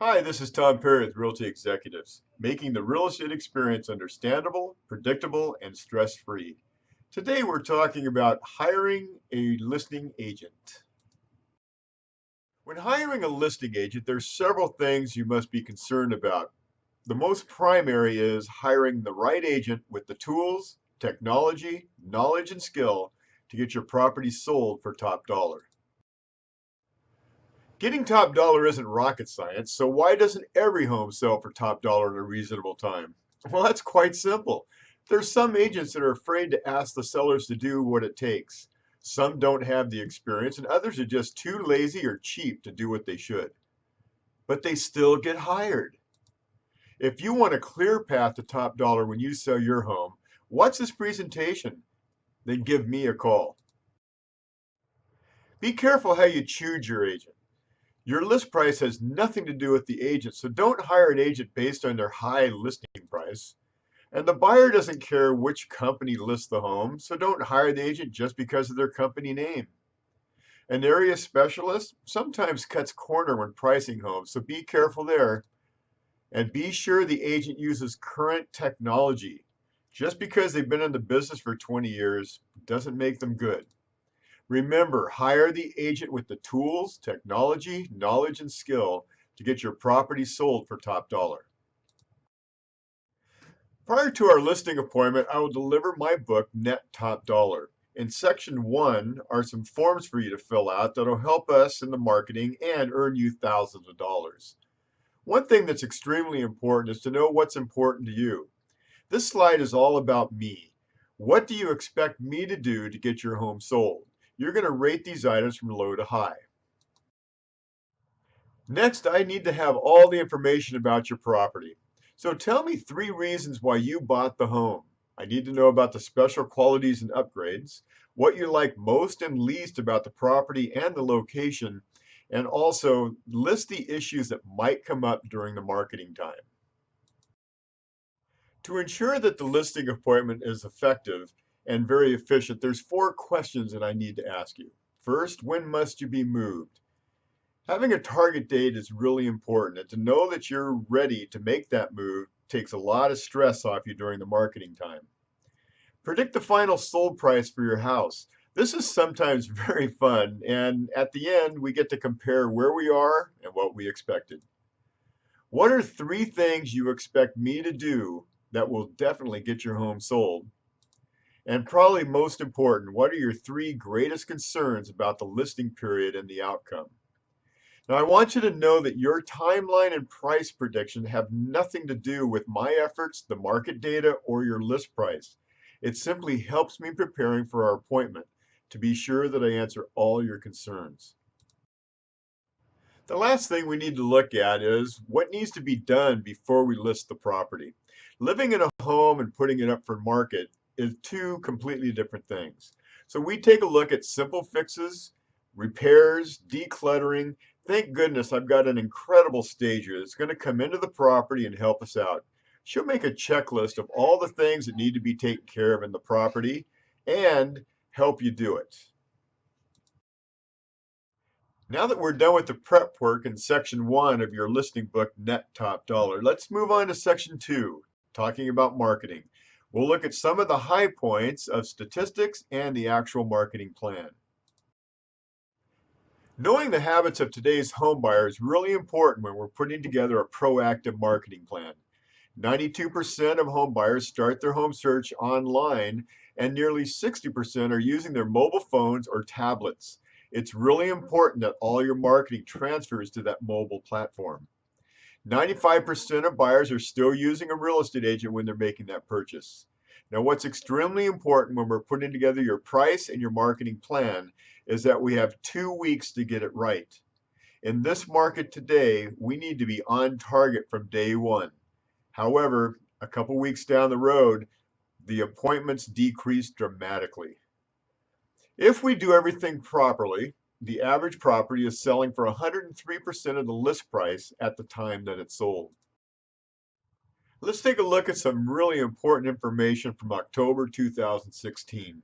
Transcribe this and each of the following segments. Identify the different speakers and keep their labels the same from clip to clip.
Speaker 1: Hi, this is Tom Perry with Realty Executives, making the real estate experience understandable, predictable, and stress-free. Today we're talking about hiring a listing agent. When hiring a listing agent, there's several things you must be concerned about. The most primary is hiring the right agent with the tools, technology, knowledge, and skill to get your property sold for top dollar. Getting top dollar isn't rocket science, so why doesn't every home sell for top dollar in a reasonable time? Well, that's quite simple. There's some agents that are afraid to ask the sellers to do what it takes. Some don't have the experience, and others are just too lazy or cheap to do what they should. But they still get hired. If you want a clear path to top dollar when you sell your home, watch this presentation, then give me a call. Be careful how you choose your agent. Your list price has nothing to do with the agent, so don't hire an agent based on their high listing price. And the buyer doesn't care which company lists the home, so don't hire the agent just because of their company name. An area specialist sometimes cuts corner when pricing homes, so be careful there. And be sure the agent uses current technology. Just because they've been in the business for 20 years doesn't make them good. Remember, hire the agent with the tools, technology, knowledge, and skill to get your property sold for top dollar. Prior to our listing appointment, I will deliver my book, Net Top Dollar. In section 1 are some forms for you to fill out that'll help us in the marketing and earn you thousands of dollars. One thing that's extremely important is to know what's important to you. This slide is all about me. What do you expect me to do to get your home sold? You're going to rate these items from low to high. Next, I need to have all the information about your property. So tell me 3 reasons why you bought the home. I need to know about the special qualities and upgrades, what you like most and least about the property and the location, and also list the issues that might come up during the marketing time. To ensure that the listing appointment is effective and very efficient, there's 4 questions that I need to ask you. First, when must you be moved? Having a target date is really important, and to know that you're ready to make that move takes a lot of stress off you during the marketing time. Predict the final sold price for your house. This is sometimes very fun, and at the end, we get to compare where we are and what we expected. What are 3 things you expect me to do that will definitely get your home sold? And probably most important, what are your 3 greatest concerns about the listing period and the outcome? Now, I want you to know that your timeline and price prediction have nothing to do with my efforts, the market data, or your list price. It simply helps me preparing for our appointment to be sure that I answer all your concerns. The last thing we need to look at is what needs to be done before we list the property. Living in a home and putting it up for market is 2 completely different things. So we take a look at simple fixes, repairs, decluttering. Thank goodness I've got an incredible stager that's going to come into the property and help us out. She'll make a checklist of all the things that need to be taken care of in the property and help you do it. Now that we're done with the prep work in section 1 of your listing book, Net Top Dollar, let's move on to section 2, talking about marketing. We'll look at some of the high points of statistics and the actual marketing plan. Knowing the habits of today's home buyer is really important when we're putting together a proactive marketing plan. 92% of home buyers start their home search online, and nearly 60% are using their mobile phones or tablets. It's really important that all your marketing transfers to that mobile platform. 95% of buyers are still using a real estate agent when they're making that purchase. Now, what's extremely important when we're putting together your price and your marketing plan is that we have 2 weeks to get it right. In this market today, we need to be on target from day 1. However, a couple weeks down the road, the appointments decrease dramatically. If we do everything properly, the average property is selling for 103% of the list price at the time that it's sold. Let's take a look at some really important information from October 2016.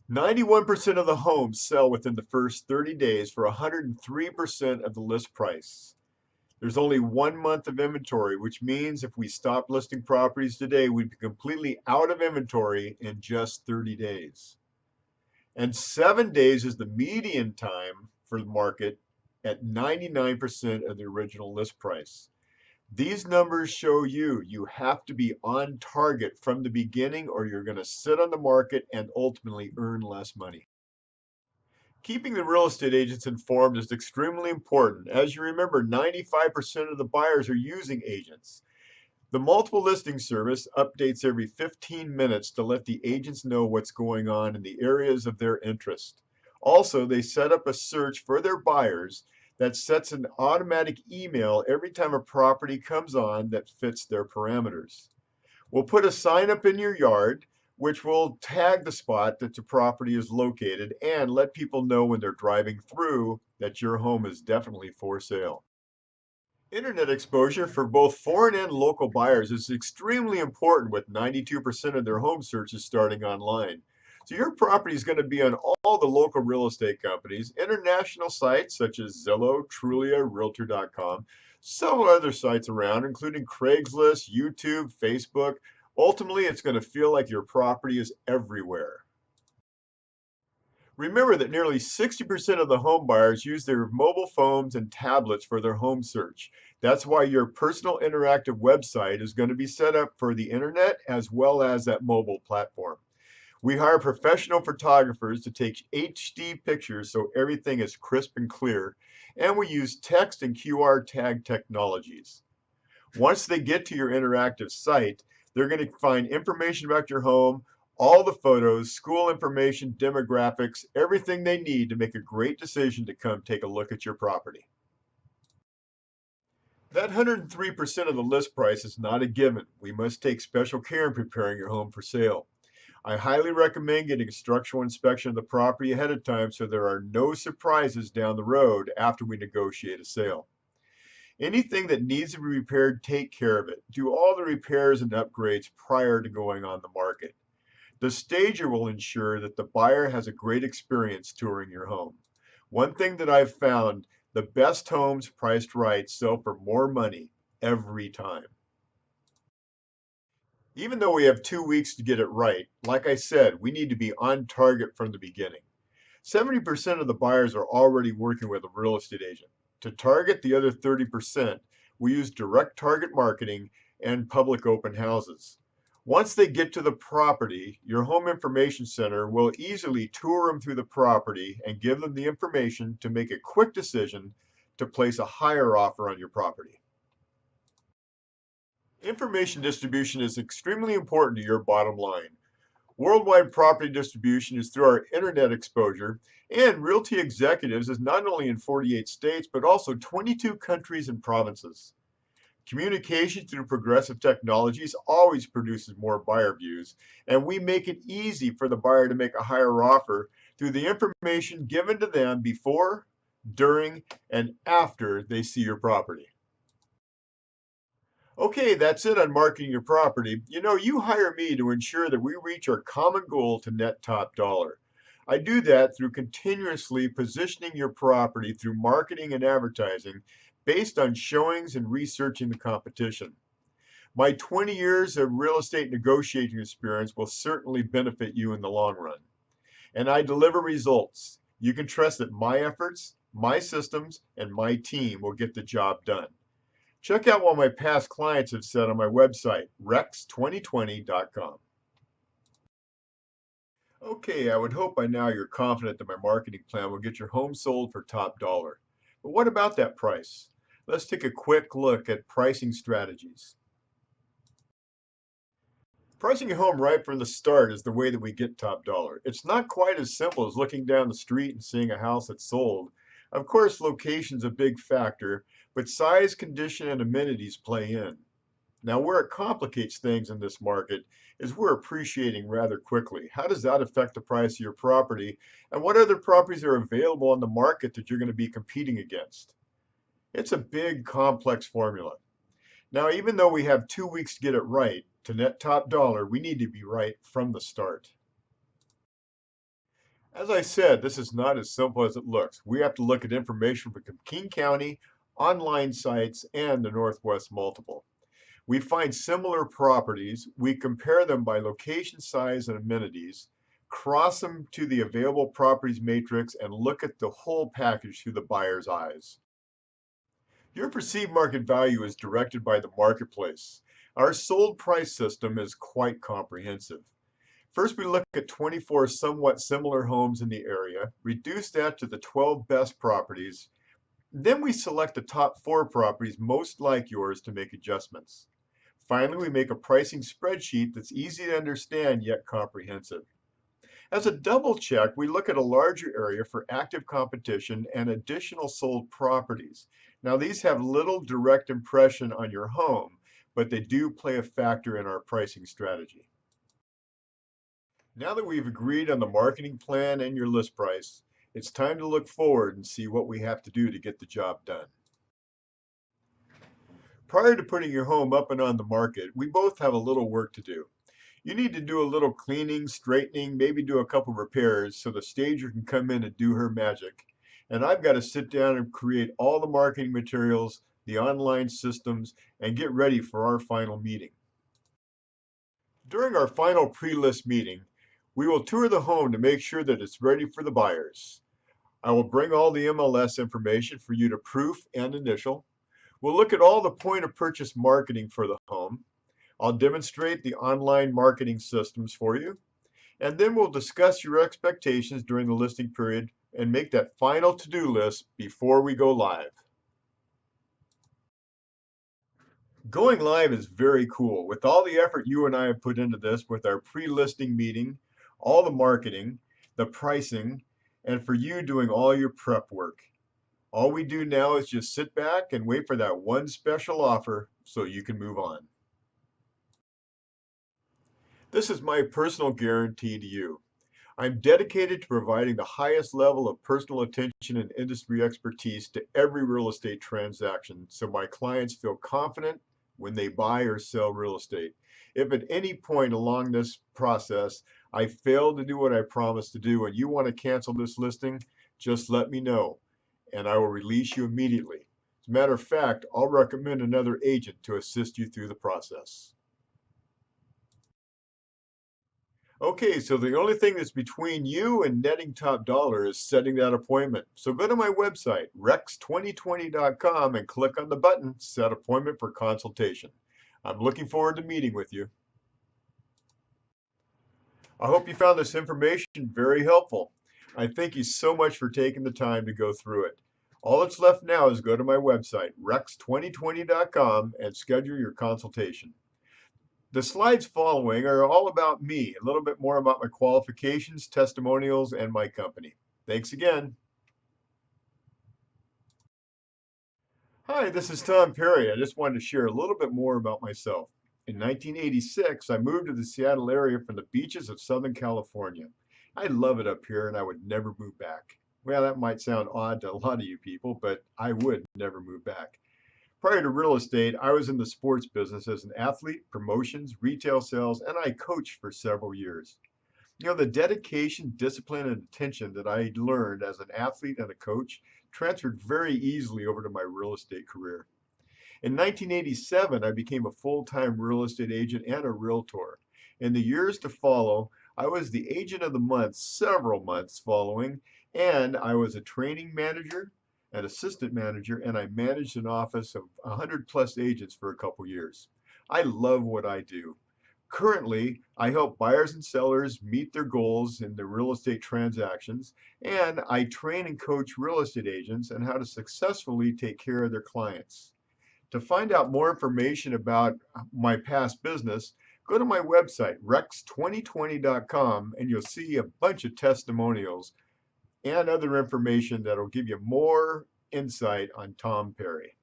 Speaker 1: 91% of the homes sell within the first 30 days for 103% of the list price. There's only 1 month of inventory, which means if we stopped listing properties today, we'd be completely out of inventory in just 30 days. And 7 days is the median time for the market at 99% of the original list price. These numbers show you have to be on target from the beginning or you're going to sit on the market and ultimately earn less money. Keeping the real estate agents informed is extremely important. As you remember, 95% of the buyers are using agents. The multiple listing service updates every 15 minutes to let the agents know what's going on in the areas of their interest. Also, they set up a search for their buyers that sets an automatic email every time a property comes on that fits their parameters. We'll put a sign up in your yard which will tag the spot that the property is located and let people know when they're driving through that your home is definitely for sale. Internet exposure for both foreign and local buyers is extremely important with 92% of their home searches starting online. So your property is going to be on all the local real estate companies, international sites such as Zillow, Trulia, Realtor.com, several other sites around, including Craigslist, YouTube, Facebook. Ultimately, it's going to feel like your property is everywhere. Remember that nearly 60% of the home buyers use their mobile phones and tablets for their home search. That's why your personal interactive website is going to be set up for the internet as well as that mobile platform. We hire professional photographers to take HD pictures so everything is crisp and clear, and we use text and QR tag technologies. Once they get to your interactive site, they're going to find information about your home, all the photos, school information, demographics, everything they need to make a great decision to come take a look at your property. That 103% of the list price is not a given. We must take special care in preparing your home for sale. I highly recommend getting a structural inspection of the property ahead of time so there are no surprises down the road after we negotiate a sale. Anything that needs to be repaired, take care of it. Do all the repairs and upgrades prior to going on the market. The stager will ensure that the buyer has a great experience touring your home. One thing that I've found, the best homes priced right sell for more money every time. Even though we have 2 weeks to get it right, like I said, we need to be on target from the beginning. 70% of the buyers are already working with a real estate agent. To target the other 30%, we use direct target marketing and public open houses. Once they get to the property, your home information center will easily tour them through the property and give them the information to make a quick decision to place a higher offer on your property. Information distribution is extremely important to your bottom line. Worldwide property distribution is through our internet exposure, and Realty Executives is not only in 48 states, but also 22 countries and provinces. Communication through progressive technologies always produces more buyer views, and we make it easy for the buyer to make a higher offer through the information given to them before, during, and after they see your property. Okay, that's it on marketing your property. You know, you hire me to ensure that we reach our common goal to net top dollar. I do that through continuously positioning your property through marketing and advertising based on showings and researching the competition. My 20 years of real estate negotiating experience will certainly benefit you in the long run. And I deliver results. You can trust that my efforts, my systems, and my team will get the job done. Check out what my past clients have said on my website, REx2020.com. Okay, I would hope by now you're confident that my marketing plan will get your home sold for top dollar. But what about that price? Let's take a quick look at pricing strategies. Pricing your home right from the start is the way that we get top dollar. It's not quite as simple as looking down the street and seeing a house that's sold. Of course, location's a big factor, but size, condition, and amenities play in. Now, where it complicates things in this market is we're appreciating rather quickly. How does that affect the price of your property? And what other properties are available on the market that you're going to be competing against? It's a big, complex formula. Now, even though we have 2 weeks to get it right, to net top dollar, we need to be right from the start. As I said, this is not as simple as it looks. We have to look at information from King County, online sites, and the Northwest Multiple. We find similar properties, we compare them by location, size, and amenities, cross them to the available properties matrix, and look at the whole package through the buyer's eyes. Your perceived market value is directed by the marketplace. Our sold price system is quite comprehensive. First, we look at 24 somewhat similar homes in the area, reduce that to the 12 best properties. Then we select the top 4 properties most like yours to make adjustments. Finally, we make a pricing spreadsheet that's easy to understand yet comprehensive. As a double check, we look at a larger area for active competition and additional sold properties. Now, these have little direct impression on your home, but they do play a factor in our pricing strategy. Now that we've agreed on the marketing plan and your list price, it's time to look forward and see what we have to do to get the job done. Prior to putting your home up and on the market, we both have a little work to do. You need to do a little cleaning, straightening, maybe do a couple repairs so the stager can come in and do her magic. And I've got to sit down and create all the marketing materials, the online systems, and get ready for our final meeting. During our final pre-list meeting, we will tour the home to make sure that it's ready for the buyers. I will bring all the MLS information for you to proof and initial. We'll look at all the point of purchase marketing for the home. I'll demonstrate the online marketing systems for you. And then we'll discuss your expectations during the listing period and make that final to-do list before we go live. Going live is very cool. With all the effort you and I have put into this with our pre-listing meeting, all the marketing, the pricing, and for you doing all your prep work. All we do now is just sit back and wait for that one special offer so you can move on. This is my personal guarantee to you. I'm dedicated to providing the highest level of personal attention and industry expertise to every real estate transaction so my clients feel confident when they buy or sell real estate. If at any point along this process I fail to do what I promised to do and you want to cancel this listing, just let me know and I will release you immediately. As a matter of fact, I'll recommend another agent to assist you through the process. Okay, so the only thing that's between you and netting top dollar is setting that appointment. So go to my website, REx2020.com, and click on the button, Set Appointment for Consultation. I'm looking forward to meeting with you. I hope you found this information very helpful. I thank you so much for taking the time to go through it. All that's left now is go to my website, REx2020.com, and schedule your consultation. The slides following are all about me, a little bit more about my qualifications, testimonials, and my company. Thanks again. Hi, this is Tom Perry. I just wanted to share a little bit more about myself. In 1986, I moved to the Seattle area from the beaches of Southern California. I love it up here and I would never move back. Well, that might sound odd to a lot of you people, but I would never move back. Prior to real estate, I was in the sports business as an athlete, promotions, retail sales, and I coached for several years. You know, the dedication, discipline, and attention that I learned as an athlete and a coach transferred very easily over to my real estate career. In 1987, I became a full-time real estate agent and a realtor. In the years to follow, I was the agent of the month several months following, and I was a training manager, an assistant manager, and I managed an office of 100 plus agents for a couple years. I love what I do. Currently, I help buyers and sellers meet their goals in their real estate transactions, and I train and coach real estate agents on how to successfully take care of their clients. To find out more information about my past business, go to my website, REx2020.com, and you'll see a bunch of testimonials and other information that will give you more insight on Tom Perry.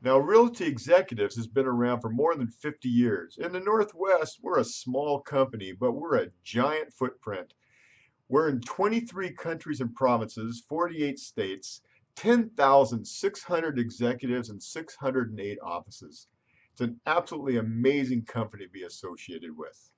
Speaker 1: Now, Realty Executives has been around for more than 50 years. In the Northwest, we're a small company, but we're a giant footprint. We're in 23 countries and provinces, 48 states, 10,600 executives, and 608 offices. It's an absolutely amazing company to be associated with.